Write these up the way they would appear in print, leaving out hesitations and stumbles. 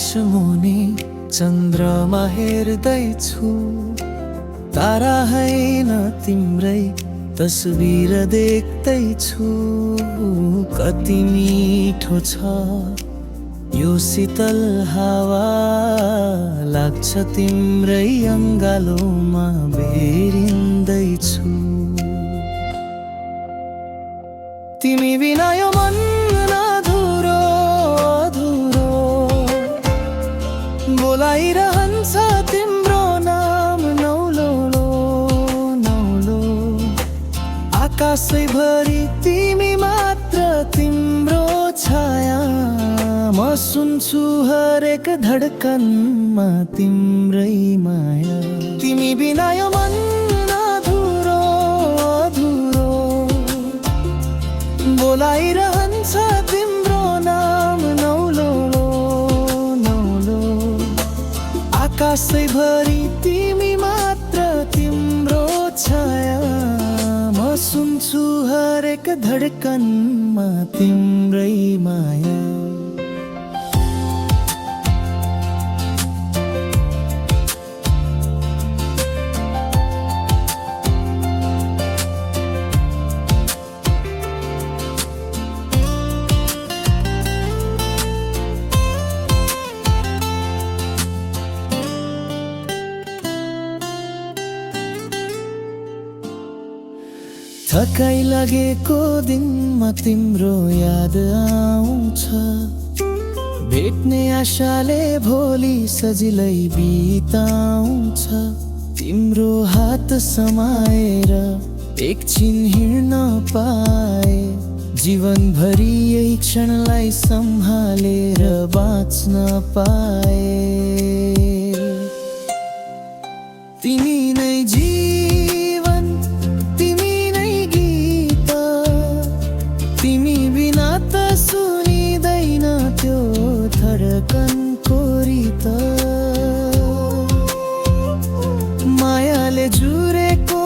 आकाश मुनि चन्द्रमा हेर्दैछु, तारा हैन तिम्रै तस्बिर देख्दैछु। कति मिठो छ यो शीतल हावा, लाग्छ तिम्रै अङ्गालोमा बेरिँदैछु। तिमी बिना यो मन अधुरो अधुरो, बोलाइरहन्छ तिम्रो नाम नौलो नौलो। आकाशैभरि तिमी मात्र, तिम्रो छाया म सुन्छु हरेक धड्कनमा तिम्रै माया। तिमी बिना यो मन अधुरो अधुरो, बोलाइरहन्छ तिम्रो नाम नौलो नौलो। आकाशैभरि तिमी मात्र, तिम्रो छाया म सुन्छु हरेक धड्कनमा तिम्रै माया। थकाइ लागेको दिनमा तिम्रो याद आउँछ, भेट्ने आशाले भोलि सजिलै बिताउँछ। तिम्रो हात समाएर एकछिन हिँड्न पाए, जीवनभरि यही क्षणलाई सम्हालेर बाँच्न पाए। तिमी नै जीवन, तिमी नै गीत, तिमी बिना त सुनिँदैन त्यो धड्कनको रित। मायाले जुरेको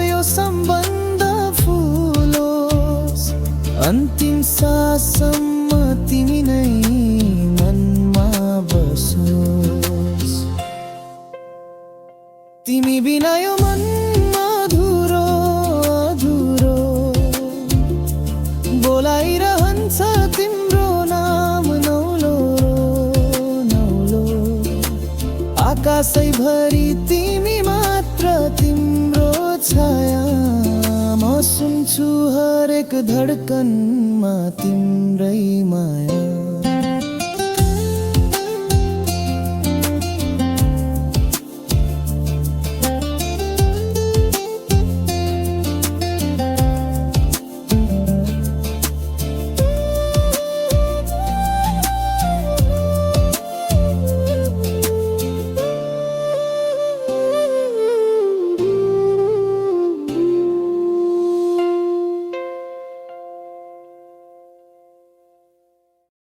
यो सम्बन्ध फुलोस्, अन्तिम साससम्म तिमी नै मनमा बसोस्। तिमी बिना यो मन अधुरो अधुरो, बोलाइरहन्छ तिम्रो नाम नौलो नौलो। आकाशैभरि तिमी मात्र, तिम्रो छाया म सुन्छु हरेक धड्कनमा तिम्रै माया।